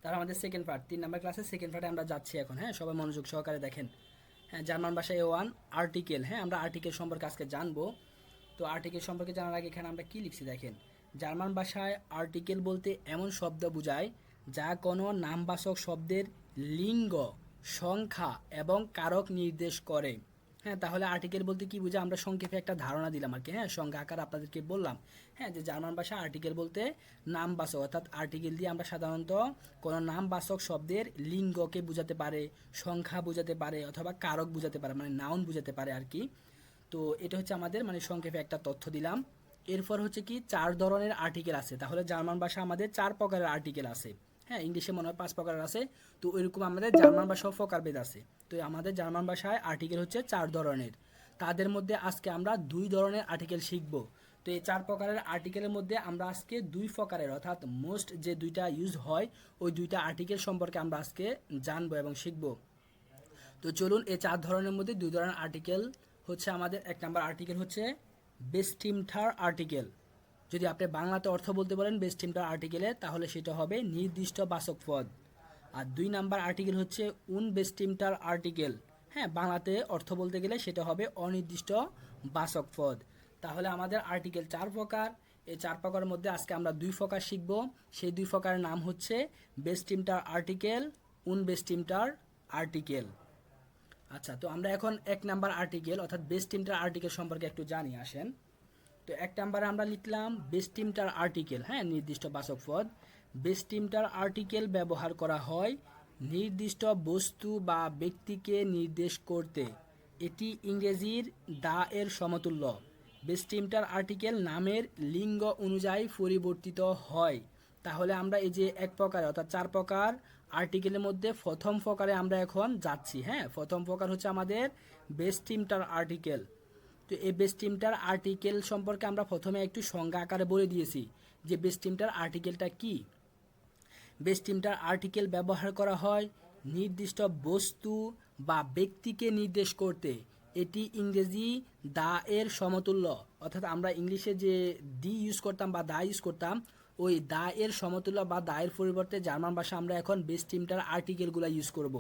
তাহলে আমাদের second part 3 number ক্লাসের সেকেন্ড পার্টে আমরা যাচ্ছি এখন। হ্যাঁ, সবাই মনোযোগ সহকারে দেখেন। হ্যাঁ, জার্মান ভাষায় ওয়ান আর্টিকেল। হ্যাঁ, আমরা আর্টিকেল সম্পর্কে আজকে জানবো। তো আর্টিকেল সম্পর্কে জানার আগে এখানে আমরা কি লিখছি দেখেন। জার্মান ভাষায় আর্টিকেল বলতে এমন শব্দ বোঝায় যা কোনো নামবাচক শব্দের লিঙ্গ, সংখ্যা এবং কারক নির্দেশ করে। হ্যাঁ, তাহলে আর্টিকেল বলতে কি বোঝায় আমরা সংক্ষেপে একটা ধারণা দিলাম আর কি। হ্যাঁ, সংজ্ঞা আকার আপনাদেরকে বললাম। হ্যাঁ, যে জার্মান ভাষা আর্টিকেল বলতে নামবাচক, অর্থাৎ আর্টিকেল দিয়ে আমরা সাধারণত কোনো নামবাচক শব্দের লিঙ্গকে বোঝাতে পারে, সংখ্যা বোঝাতে পারে অথবা কারক বোঝাতে পারে, মানে নাউন বোঝাতে পারে আর কি। তো এটা হচ্ছে আমাদের মানে সংক্ষেপে একটা তথ্য দিলাম। এরপর হচ্ছে কি 4 ধরনের আর্টিকেল আছে। তাহলে জার্মান ভাষা আমাদের 4 প্রকারের আর্টিকেল আছে। হ্যাঁ, ইংলিশে মনে হয় 5 প্রকারের আছে। তো ওইরকম আমাদের জার্মান ভাষাও প্রকারভেদ আছে। তো আমাদের জার্মান ভাষায় আর্টিকেল হচ্ছে 4 ধরনের। তাদের মধ্যে আজকে আমরা 2 ধরনের আর্টিকেল শিখব। তো এই 4 প্রকারের আর্টিকেলের মধ্যে আমরা আজকে 2 প্রকারের অর্থাৎ মোস্ট যে 2টা ইউজ হয় ওই 2টা আর্টিকেল সম্পর্কে আমরা আজকে জানবো এবং শিখব। তো চলুন, এই 4 ধরনের মধ্যে 2 ধরনের আর্টিকেল হচ্ছে আমাদের 1 নাম্বার আর্টিকেল হচ্ছে বেস্টিমটার আর্টিকেল। যদি আপনি বাংলাতে অর্থ বলতে বলেন বেস্টিমটার আর্টিকেলে, তাহলে সেটা হবে নির্দিষ্ট বাচক পদ। আর 2 নাম্বার আর্টিকেল হচ্ছে বেস্টিমটার আর্টিকেল। হ্যাঁ, বাংলাতে অর্থ বলতে গেলে সেটা হবে অনির্দিষ্ট বাচক পদ। তাহলে আমাদের আর্টিকেল 4 প্রকার। এই 4 প্রকারের মধ্যে আজকে আমরা 2 প্রকার শিখব। সেই 2 প্রকারের নাম হচ্ছে বেস্টিমটার আর্টিকেল, বেস্টিমটার আর্টিকেল। আচ্ছা, তো আমরা এখন 1 নাম্বার আর্টিকেল অর্থাৎ বেস্ট টিমটার আর্টিকেল সম্পর্কে একটু জানি আসেন। তো 1 নাম্বারে আমরা লিখলাম বেস্ট টিমটার আর্টিকেল। হ্যাঁ, নির্দিষ্ট বাচক পদ। বেস্ট টিমটার আর্টিকেল ব্যবহার করা হয় নির্দিষ্ট বস্তু বা ব্যক্তিকে নির্দেশ করতে। এটি ইংরেজির দা এর সমতুল্য। বেস্ট টিমটার আর্টিকেল নামের লিঙ্গ অনুযায়ী পরিবর্তিত হয়। তাহলে আমরা এই যে 1 প্রকার অর্থাৎ 4 প্রকার আর্টিকেলের মধ্যে প্রথম প্রকারে আমরা এখন যাচ্ছি। হ্যাঁ, প্রথম প্রকার হচ্ছে আমাদের বেস্ট টিমটার আর্টিকেল। তো এই বেস্ট টিমটার আর্টিকেল সম্পর্কে আমরা প্রথমে একটু সংজ্ঞা আকারে বলে দিয়েছি যে বেস্ট টিমটার আর্টিকেলটা কি। বেস্ট টিমটার আর্টিকেল ব্যবহার করা হয় নির্দিষ্ট বস্তু বা ব্যক্তিকে নির্দেশ করতে। এটি ইংরেজি দা এর সমতুল্য। অর্থাৎ আমরা ইংলিশে যে দি ইউজ করতাম বা দা ইউজ করতাম, ওই দা এর সমতুল্য বা দা এর পরিবর্তে জার্মান ভাষা আমরা এখন বেস্ট টিমটার আর্টিকেলগুলো ইউজ করব।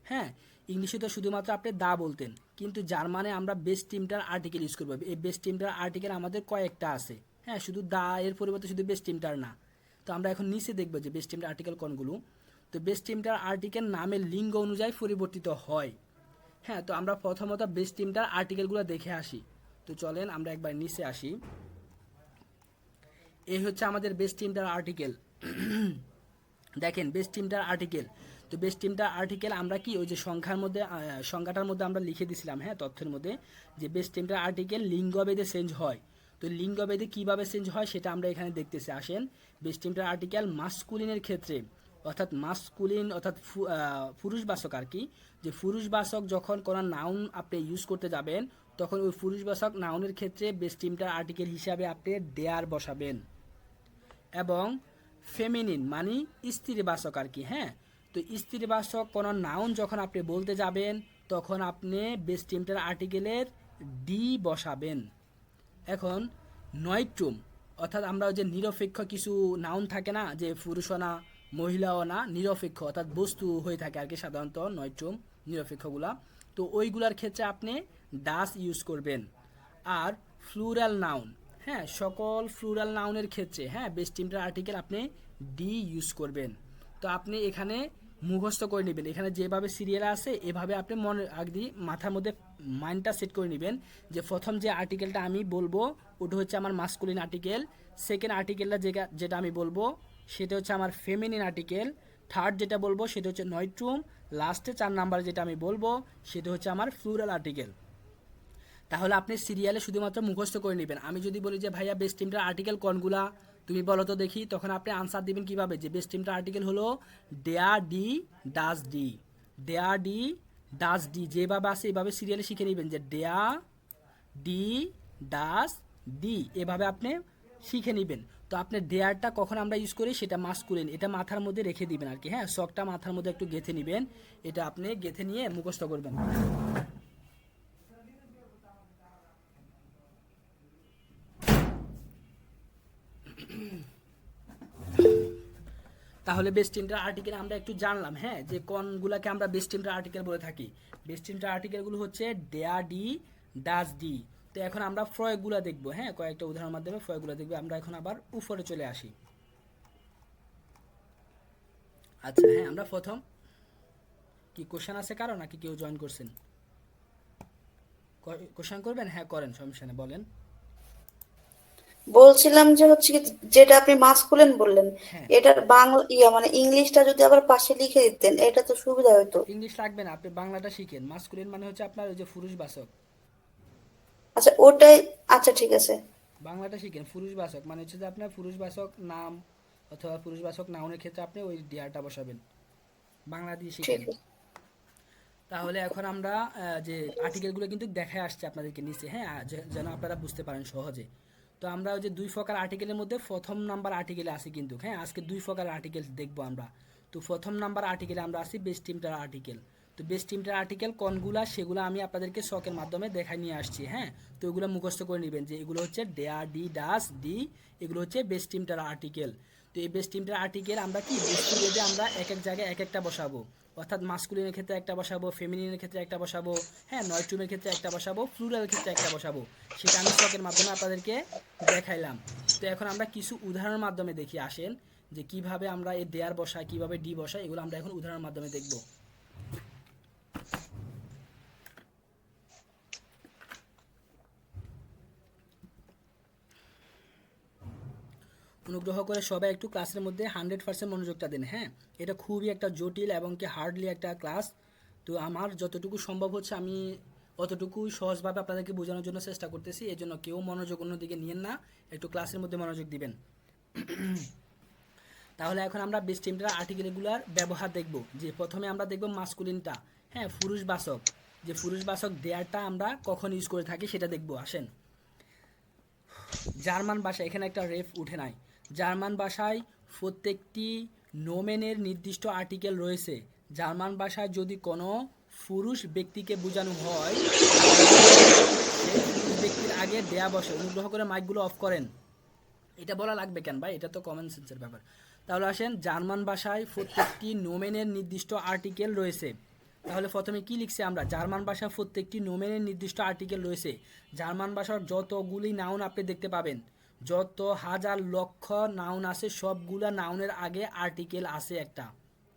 হ্যাঁ, ইংলিশে তো শুধুমাত্র আপনি দা বলতেন, কিন্তু জার্মানে আমরা বেস্ট টিমটার আর্টিকেল ইউজ করবো। এই বেস্ট টিমটার আর্টিকেল আমাদের কয়েকটা আছে। হ্যাঁ, শুধু দা এর পরিবর্তে শুধু বেস্ট টিমটার না। তো আমরা এখন নিচে দেখবো যে বেস্ট টিমটার আর্টিকেল কোনগুলো। তো বেস্ট টিমটার আর্টিকেল নামের লিঙ্গ অনুযায়ী পরিবর্তিত হয়। হ্যাঁ, তো আমরা প্রথমত বেস্ট টিমটার আর্টিকেলগুলো দেখে আসি। তো চলেন আমরা একবার নিচে আসি। এই হচ্ছে আমাদের বেস্ট টিমটার আর্টিকেল। দেখেন বেস্ট টিমটার আর্টিকেল। তো বেস্ট টিমটার আর্টিকেল আমরা কি ওই যে সংখ্যার মধ্যে সংখ্যাটার মধ্যে আমরা লিখে দিছিলাম, হ্যাঁ, তথ্যের মধ্যে যে বেস্ট টিমটার আর্টিকেল লিঙ্গভেদে চেঞ্জ হয়। তো লিঙ্গভেদে কিভাবে চেঞ্জ হয় সেটা আমরা এখানে দেখতেছি আসেন। বেস্ট টিমটার আর্টিকেল মাস্কুলিনের ক্ষেত্রে অর্থাৎ মাস্কুলিন অর্থাৎ পুরুষবাচক আর কি, যে পুরুষবাচক যখন কোনো নাউন আপনি ইউজ করতে যাবেন তখন ওই পুরুষবাচক নাউনের ক্ষেত্রে বেস্ট টিমটার আর্টিকেল হিসাবে আপনি দেয়ার বসাবেন। এবং ফেমিনিন মানে স্ত্রীবাচক আর কি। হ্যাঁ, তো স্ত্রীবাচক কোনো নাউন যখন আপনি বলতে যাবেন তখন আপনি বেস্ট টিমটার আর্টিকেলের ডি বসাবেন। এখন নয়ট্রুম অর্থাৎ আমরা ওই যে নিরপেক্ষ কিছু নাউন থাকে না, যে পুরুষও না মহিলাও না, নিরপেক্ষ অর্থাৎ বস্তু হয়ে থাকে আর কি সাধারণত নয়ট্রুম নিরপেক্ষগুলা। তো ওইগুলার ক্ষেত্রে আপনি ডাস ইউজ করবেন। আর ফ্লুরাল নাউন, হ্যাঁ, সকল ফ্লুরাল নাউনের ক্ষেত্রে হ্যাঁ বেস্ট টিমটার আর্টিকেল আপনি ডি ইউজ করবেন। তো আপনি এখানে মুখস্থ করে নেবেন, এখানে যেভাবে সিরিয়াল আছে এভাবে আপনি মনে আগে মাথার মধ্যে মাইন্ডটা সেট করে নেবেন যে প্রথম যে আর্টিকেলটা আমি বলবো ওটা হচ্ছে আমার মাস্কুলিন আর্টিকেল, সেকেন্ড আর্টিকেলটা যেটা আমি বলবো সেটা হচ্ছে আমার ফেমিনিন আর্টিকেল, থার্ড যেটা বলবো সেটা হচ্ছে নয়ট্রুম, লাস্টে 4 নাম্বার যেটা আমি বলবো সেটা হচ্ছে আমার ফ্লুরাল আর্টিকেল। তাহলে আপনি সিরিয়ালে শুধুমাত্র মুখস্থ করে নেবেন। আমি যদি বলি যে ভাইয়া বেস্ট টিমটার আর্টিকেল কোনগুলা তুমি বলো তো দেখি, তখন আপনি আনসার দিবেন কিভাবে যে বেস্ট টিমটার আর্টিকেল হলো দেয়া ডি ডাস ডি, দেয়া ডি ডাস ডি, যেভাবে আছে এভাবে সিরিয়ালে শিখে নেবেন যে দেয়া ডি ডাস ডি, এভাবে আপনি শিখে নেবেন। তো আপনি ডেয়ারটা কখন আমরা ইউজ করি সেটা মাস্কুলিন, এটা মাথার মধ্যে রেখে দিবেন আর কি। হ্যাঁ, শখটা মাথার মধ্যে একটু গেঁথে নেবেন, এটা আপনি গেঁথে নিয়ে মুখস্থ করবেন। তাহলে তাহলে বেস্ট ইন্টার আর্টিকেল আমরা একটু জানলাম, হ্যাঁ, যে কোনগুলাকে আমরা বেস্ট ইন্টার আর্টিকেল বলে থাকি। বেস্ট ইন্টার আর্টিকেলগুলো হচ্ছে ডেয়া ডি, ডাজ ডি। তো এখন আমরা প্রয়োগগুলো দেখবো, হ্যাঁ, কয়েকটা উদাহরণের মাধ্যমে প্রয়োগগুলো দেখবো। আমরা এখন আবার উপরে চলে আসি। আচ্ছা, হ্যাঁ, আমরা প্রথম কি কোশ্চেন আছে কারো, নাকি কেউ জয়েন করছেন? কোশ্চেন করবেন? হ্যাঁ করেন, সমস্যা নেই, বলেন। বলছিলাম যে হচ্ছে কি, যেটা আপনি মাস্কুলিন বললেন, হ্যাঁ, এটার বাংলা মানে ইংলিশটা যদি আবার পাশে লিখে দিতেন এটা তো সুবিধা হতো। ইংলিশ লাগবে না, আপনি বাংলাটা শিখেন। মাস্কুলিন মানে হচ্ছে আপনার ওই যে পুরুষবাচক, আচ্ছা ওটাই, আচ্ছা ঠিক আছে। বাংলাটা শিখেন। পুরুষবাচক মানে হচ্ছে যে আপনার পুরুষবাচক নাম অথবা পুরুষবাচক নাউনের ক্ষেত্রে আপনি ওই ডিয়ারটা বসাবেন, বাংলা দিয়ে ঠিক শিখেন। আছে। তাহলে এখন আমরা যে আর্টিকেলগুলো কিন্তু দেখায় আসছে আপনাদেরকে নিচে, হ্যাঁ, যেন আপনারা বুঝতে পারেন সহজে। তো আমরা ওই যে দুই প্রকার আর্টিকেলের মধ্যে প্রথম নাম্বার আর্টিকেলে আসি কিন্তু, হ্যাঁ, আজকে দুই প্রকার আর্টিকেল দেখবো আমরা। তো প্রথম নাম্বার আর্টিকেলে আমরা আসি বেস্ট টিমটার আর্টিকেল। তো বেস্ট টিমটার আর্টিকেল কোনগুলা সেগুলো আমি আপনাদেরকে শখের মাধ্যমে দেখাই নিয়ে আসছি, হ্যাঁ। তো এগুলো মুখস্থ করে নেবেন যে এগুলো হচ্ছে ডেয়ার ডি ডাস ডি, এগুলো হচ্ছে বেস্ট টিমটার আর্টিকেল। তো এই বেস্ট টিমটার আর্টিকেল আমরা কি বস্তু বেঁধে আমরা এক এক জায়গায় এক একটা বসাবো। অর্থাৎ মাস্কুলিনের ক্ষেত্রে একটা বসাবো, ফেমিনিনের ক্ষেত্রে একটা বসাবো, হ্যাঁ, নয়ট্রুমের ক্ষেত্রে একটা বসাবো, প্লুরালের ক্ষেত্রে একটা বসাবো। সেটা আমি শখের মাধ্যমে আপনাদেরকে দেখাইলাম। তো এখন আমরা কিছু উদাহরণের মাধ্যমে দেখি, আসেন, যে কিভাবে আমরা এই দেয়ার বসাই, কিভাবে ডি বসাই, এগুলো আমরা এখন উদাহরণের মাধ্যমে দেখব। অনুগ্রহ করে সবাই একটু ক্লাসের মধ্যে 100% মনোযোগটা দেন, হ্যাঁ। এটা খুবই একটা জটিল এবং কি হার্ডলি একটা ক্লাস। তো আমার যতটুকু সম্ভব হচ্ছে আমি অতটুকুই সহজভাবে আপনাদেরকে বোঝানোর জন্য চেষ্টা করতেছি। এই জন্য কেউ মনোযোগ অন্যদিকে নিয়েন না, একটু ক্লাসের মধ্যে মনোযোগ দিবেন। তাহলে এখন আমরা বেস্ট টিমটার আর্টিকেলগুলোর ব্যবহার দেখব। যে প্রথমে আমরা দেখব মাস্কুলিনটা, হ্যাঁ, পুরুষবাচক, যে পুরুষবাচক দেয়ারটা আমরা কখন ইউজ করে থাকি সেটা দেখব। আসেন, জার্মান ভাষা, এখানে একটা রেফ উঠে নাই। জার্মান ভাষায় প্রত্যেকটি নোমেনের নির্দিষ্ট আর্টিকেল রয়েছে। জার্মান ভাষায় যদি কোনো পুরুষ ব্যক্তিকে বোঝানো হয় তাহলে সেই পুরুষ ব্যক্তির আগে দেয়া বসে। অনুগ্রহ করে মাইকগুলো অফ করেন। এটা বলা লাগবে কেন ভাই, এটা তো কমন সেন্সের ব্যাপার। তাহলে আসেন, জার্মান ভাষায় প্রত্যেকটি নোমেনের নির্দিষ্ট আর্টিকেল রয়েছে। তাহলে প্রথমে কি লিখছি আমরা, জার্মান ভাষায় প্রত্যেকটি নোমেনের নির্দিষ্ট আর্টিকেল রয়েছে। জার্মান ভাষার যতগুলি নাউন আপনি দেখতে পাবেন, যত হাজার লক্ষ নাউন আছে, সবগুলা নাউনের আগে আর্টিকেল আছে একটা,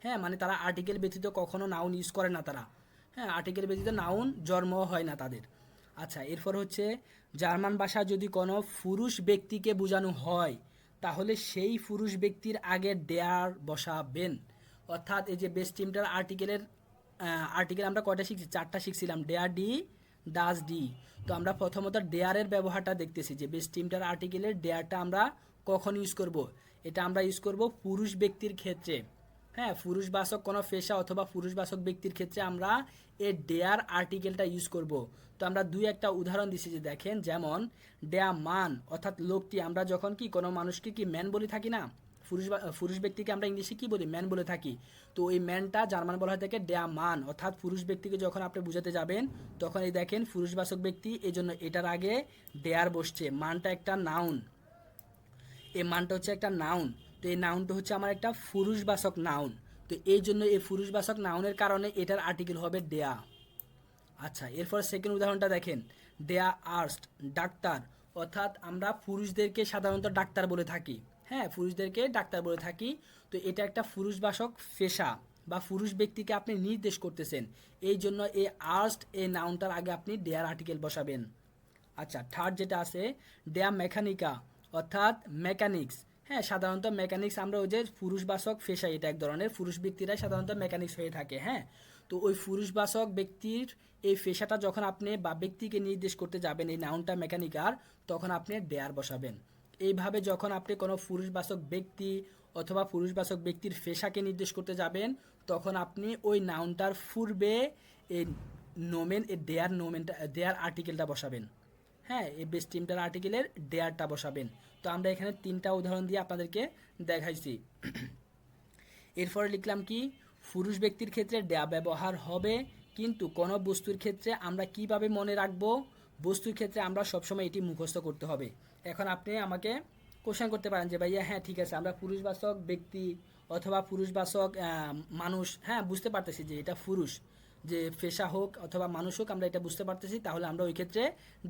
হ্যাঁ, মানে তারা আর্টিকেল ব্যতীত কখনো নাউন ইউজ করে না তারা, হ্যাঁ, আর্টিকেল ব্যতীত নাউন জন্ম হয় না তাদের। আচ্ছা, এরপর হচ্ছে জার্মান ভাষা যদি কোনো পুরুষ ব্যক্তিকে বোঝানো হয় তাহলে সেই পুরুষ ব্যক্তির আগে ডেয়ার বসাবেন। অর্থাৎ এই যে বেস্ট টিমটার আর্টিকেল আমরা কয়টা শিখছি, 4টা শিখছিলাম, ডেয়ার ডি, ডাস ডি। তো আমরা প্রথমত ডেয়ারের ব্যবহারটা দেখতেছি যে বেস্ট টিমটার আর্টিকেলের ডেয়ারটা আমরা কখন ইউজ করব। এটা আমরা ইউজ করব পুরুষ ব্যক্তির ক্ষেত্রে, হ্যাঁ, পুরুষবাচক কোনো পেশা অথবা পুরুষবাচক ব্যক্তির ক্ষেত্রে আমরা এই ডেয়ার আর্টিকেলটা ইউজ করব। তো আমরা দুই একটা উদাহরণ দিচ্ছি, যে দেখেন, যেমন ডেয়া মান অর্থাৎ লোকটি, আমরা যখন কি কোনো মানুষকে কি ম্যান বলে থাকি না, পুরুষ ব্যক্তিকে আমরা ইংলিশে কি বলি, ম্যান বলে থাকি। তো এই ম্যানটা জার্মান বলা হয় থাকে ডেয়া মান, অর্থাৎ পুরুষ ব্যক্তিকে যখন আপনি বুঝাতে যাবেন তখন এই দেখেন পুরুষবাচক ব্যক্তি, এই জন্য এটার আগে ডেয়ার বসছে। মানটা একটা নাউন, এই মানটা হচ্ছে একটা নাউন। তো এই নাউনটা হচ্ছে আমার একটা পুরুষবাচক নাউন। তো এই জন্য এই পুরুষবাচক নাউনের কারণে এটার আর্টিকেল হবে ডেয়া। আচ্ছা, এরপর সেকেন্ড উদাহরণটা দেখেন, ডেয়া আর্স্ট, ডাক্তার। অর্থাৎ আমরা পুরুষদেরকে সাধারণত ডাক্তার বলে থাকি, হ্যাঁ, পুরুষদেরকে ডাক্তার বলে থাকি। তো এটা একটা পুরুষবাচক পেশা বা পুরুষ ব্যক্তিকে আপনি নির্দেশ করতেছেন, এই জন্য এই আর্স্ট এই নাউনটার আগে আপনি ডেয়ার আর্টিকেল বসাবেন। আচ্ছা, থার্ড যেটা আছে, ডেয়া মেকানিকা, অর্থাৎ মেকানিক্স, হ্যাঁ, সাধারণত মেকানিক্স আমরা ওই যে পুরুষবাচক পেশা, এটা এক ধরনের, পুরুষ ব্যক্তিরাই সাধারণত মেকানিক্স হয়ে থাকে, হ্যাঁ। তো ওই পুরুষবাচক ব্যক্তির এই পেশাটা যখন আপনি বা ব্যক্তিকে নির্দেশ করতে যাবেন, এই নাউনটা মেকানিকার, তখন আপনি ডেয়ার বসাবেন। এইভাবে যখন আপনি কোনো পুরুষবাচক ব্যক্তি অথবা পুরুষবাচক ব্যক্তির পেশাকে নির্দেশ করতে যাবেন তখন আপনি ওই নাউনটার পূর্বে এই নোমেন, এই ডেয়ার আর্টিকেলটা বসাবেন, হ্যাঁ, এই বেস্ট টিমটার আর্টিকেলের ডেয়ারটা বসাবেন। তো আমরা এখানে 3টা উদাহরণ দিয়ে আপনাদেরকে দেখাইছি। এরপরে লিখলাম কি, পুরুষ ব্যক্তির ক্ষেত্রে ডেয়া ব্যবহার হবে, কিন্তু কোনো বস্তুর ক্ষেত্রে আমরা কিভাবে মনে রাখবো, বস্তুর ক্ষেত্রে আমরা সবসময় এটি মুখস্থ করতে হবে। এখন আপনি আমাকে কোশ্চেন করতে পারেন যে ভাইয়া, হ্যাঁ ঠিক আছে, আমরা পুরুষবাচক ব্যক্তি অথবা পুরুষবাচক মানুষ, হ্যাঁ বুঝতে পারতেছি যে এটা পুরুষ, যে পেশা হোক অথবা মানুষ হোক আমরা এটা বুঝতে পারতেছি, তাহলে আমরা ওই ক্ষেত্রে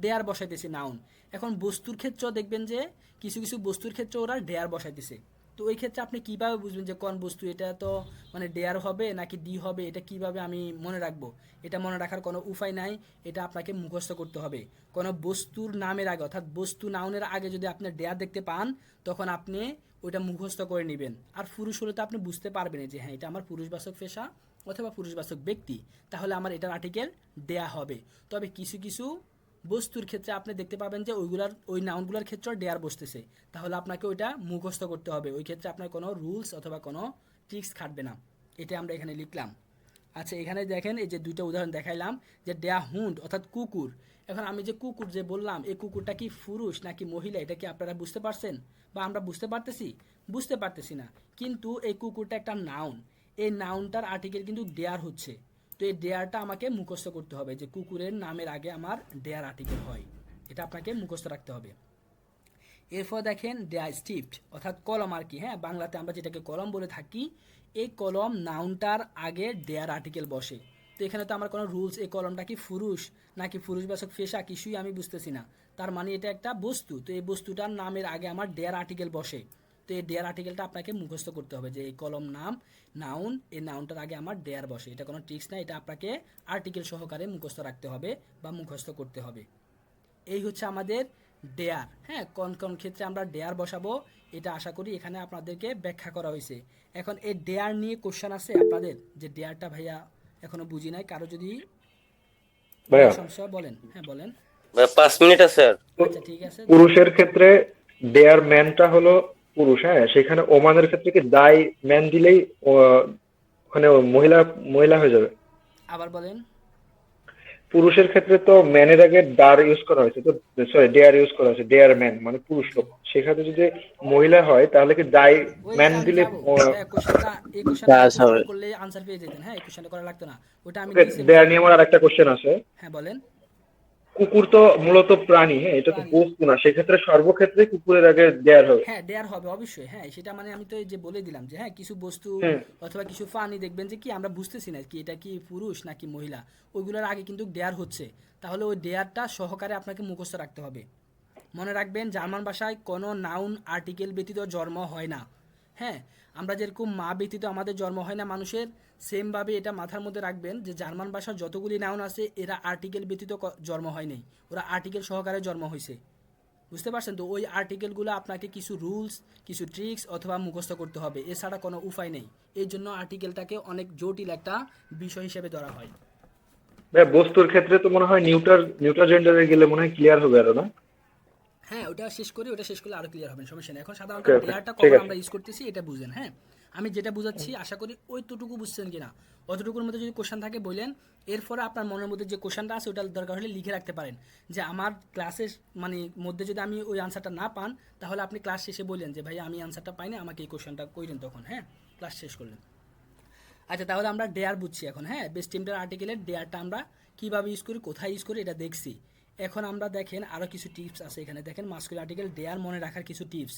ডেয়ার বসাইতেছি নাউন। এখন বস্তুর ক্ষেত্রেও দেখবেন যে কিছু কিছু বস্তুর ক্ষেত্রে ওরা ডেয়ার বসাইতেছে। তো ওই ক্ষেত্রে আপনি কিভাবে বুঝবেন যে কোন বস্তু, এটা তো মানে ডেয়ার হবে নাকি ডি হবে, এটা কিভাবে আমি মনে রাখবো? এটা মনে রাখার কোনো উপায় নাই, এটা আপনাকে মুখস্থ করতে হবে। কোনো বস্তুর নামের আগে অর্থাৎ বস্তু নাউনের আগে যদি আপনি ডেয়ার দেখতে পান, তখন আপনি ওইটা মুখস্থ করে নেবেন। আর পুরুষ হলে তো আপনি বুঝতে পারবেন যে হ্যাঁ এটা আমার পুরুষবাচক পেশা অথবা পুরুষবাচক ব্যক্তি, তাহলে আমার এটার আর্টিকেল দেয়া হবে। তবে কিছু কিছু বস্তুর ক্ষেত্রে আপনি দেখতে পাবেন যে ওই নাউনগুলোর ক্ষেত্রে ডেয়ার বসতেছে, তাহলে আপনাকে ওইটা মুখস্থ করতে হবে। ওই ক্ষেত্রে আপনার কোনো রুলস অথবা কোনো ট্রিক্স খাটবে না। এটা আমরা এখানে লিখলাম। আচ্ছা এখানে দেখেন এই যে দুইটা উদাহরণ দেখাইলাম, যে ডেয়া হুন্ড অর্থাৎ কুকুর। এখন আমি যে কুকুর যে বললাম, এই কুকুরটা কি পুরুষ নাকি মহিলা, এটা কি আপনারা বুঝতে পারছেন বা আমরা বুঝতে পারতেছি? বুঝতে পারতেছি না। কিন্তু এই কুকুরটা একটা নাউন, এই নাউনটার আর্টিকেল কিন্তু ডেয়ার হচ্ছে। তো এই ডেয়ারটা আমাকে মুখস্থ করতে হবে, যে কুকুরের নামের আগে আমার ডেয়ার আর্টিকেল হয়, এটা আপনাকে মুখস্থ রাখতে হবে। এরপর দেখেন ডেয়া স্টিফট অর্থাৎ কলম আর কি, হ্যাঁ বাংলাতে আমরা যেটাকে কলম বলে থাকি, এই কলম নাউনটার আগে ডেয়ার আর্টিকেল বসে। তো এখানে তো আমার কোনো রুলস, এই কলমটা কি পুরুষ নাকি পুরুষবাচক পেশা কিছুই আমি বুঝতেছি না। তার মানে এটা একটা বস্তু, তো এই বস্তুটার নামের আগে আমার ডেয়ার আর্টিকেল বসে। তো এই ডেয়ার আর্টিকেলটা আপনাকে মুখস্থ করতে হবে, যে এই কলম নাম নাউন, এই নাউনটার আগে আমার ডেয়ার বসে। এটা কোনো ট্রিক্স না, এটা আপনাকে আর্টিকেল সহকারে মুখস্থ রাখতে হবে বা মুখস্থ করতে হবে। এই হচ্ছে আমাদের ডেয়ার। হ্যাঁ কোন কোন ক্ষেত্রে আমরা ডেয়ার বসাবো, এটা আশা করি এখানে আপনাদেরকে ব্যাখ্যা করা হয়েছে। এখন এই ডেয়ার নিয়ে কোশ্চেন আছে আপনাদের, যে ডেয়ারটা ভাইয়া এখনো বুঝি নাই, কারো যদি ভাইয়া সমস্যা বলেন। হ্যাঁ বলেন। ভাই 5 মিনিট আছে আর। আচ্ছা ঠিক আছে। পুরুষের ক্ষেত্রে ডেয়ার ম্যানটা হলো পুরুষ, হ্যাঁ সেখানে ওমানের ক্ষেত্রে কি দাই ম্যান দিলেই ওখানে মহিলা মহিলা হয়ে যাবে। আবার বলেন। পুরুষের ক্ষেত্রে তো ম্যানের আগে ডার ইউজ করা হয়েছে, তো সরি ডেয়ার ইউজ করা হয়েছে, ডেয়ার ম্যান মানে পুরুষ লোক, সেখানে যদি মহিলা হয় তাহলে কি দাই ম্যান ওইখানে আমি দিলে যাবো। হ্যাঁ কোশ্চেনটা, এই কোশ্চেনটা কোশ্চেন করলে আনসার পেয়ে যেতেন। হ্যাঁ এই কোশ্চেনটা করা লাগতো না, ওটা আমি দিয়েছি ডেয়ার নিয়ে আমার আরেকটা কোশ্চেন আছে। হ্যাঁ বলেন। কুকুর তো মূলত প্রাণী, হ্যাঁ এটা তো প্রাণী। বস্তু না, সেক্ষেত্রে সর্বক্ষেত্রে কুকুরের আগে ডেয়ার হবে। হ্যাঁ ডেয়ার হবে অবশ্যই, হ্যাঁ সেটা মানে আমি তো এই যে বলে দিলাম যে হ্যাঁ কিছু বস্তু হুম। অথবা কিছু প্রাণী দেখবেন যে কি আমরা বুঝতেছি না কি এটা কি পুরুষ নাকি মহিলা, ওইগুলোর আগে কিন্তু ডেয়ার হচ্ছে, তাহলে ওই ডেয়ারটা সহকারে আপনাকে মুখস্থ রাখতে হবে। মনে রাখবেন জার্মান ভাষায় কোনো নাউন আর্টিকেল ব্যতীত জন্ম হয় না। হ্যাঁ আমরা যেরকম মা ব্যতীত আমাদের জন্ম হয় না মানুষের, সেমভাবে এটা মাথার মধ্যে রাখবেন যে জার্মান ভাষার যতগুলি নাউন আছে এরা আর্টিকেল ব্যতীত জন্ম হয় নাই, ওরা আর্টিকেল সহকারে জন্ম হয়েছে। বুঝতে পারছেন? তো ওই আর্টিকেলগুলো আপনাকে কিছু রুলস, কিছু ট্রিক্স অথবা মুখস্থ করতে হবে, এছাড়া কোনো উপায় নেই। এই জন্য আর্টিকেলটাকে অনেক জটিল একটা বিষয় হিসেবে ধরা হয়। ভাই বস্তুর ক্ষেত্রে তো মনে হয় নিউটার জেন্ডারে গেলে মনে হয় ক্লিয়ার হবে আরো, না? হ্যাঁ ওটা শেষ করি, ওটা শেষ করলে আরো ক্লিয়ার হবে, সমস্যা নেই। এখন সাধারণত ওকে ওকে, ডেয়ারটা ঠিক কখন আছে। আমরা ইউজ করতেছি এটা বুঝেন। হ্যাঁ আমি যেটা বুঝাচ্ছি আশা করি ওইটুকু বুঝছেন কিনা। অতটুকুর মধ্যে যদি কোশ্চেন থাকে বললেন, এরপরে আপনার মনের মধ্যে যে কোশ্চেনটা আছে ওটা দরকার হলে লিখে রাখতে পারেন, যে আমার ক্লাসের মানে মধ্যে যদি আমি ওই আনসারটা না পান, তাহলে আপনি ক্লাস শেষে বললেন যে ভাই আমি আনসারটা পাইনি, আমাকে এই কোশ্চেনটা কইলেন তখন। হ্যাঁ ক্লাস শেষ করলেন। আচ্ছা তাহলে আমরা ডেয়ার বুঝছি এখন। হ্যাঁ বেস্ট টিমটার আর্টিকেলের ডেয়ারটা আমরা কীভাবে ইউজ করি, কোথায় ইউজ করি এটা দেখছি। এখন আমরা দেখেন আরও কিছু টিপস আছে এখানে, দেখেন মাস্কুলার আর্টিকেল ডেয়ার মনে রাখার কিছু টিপস।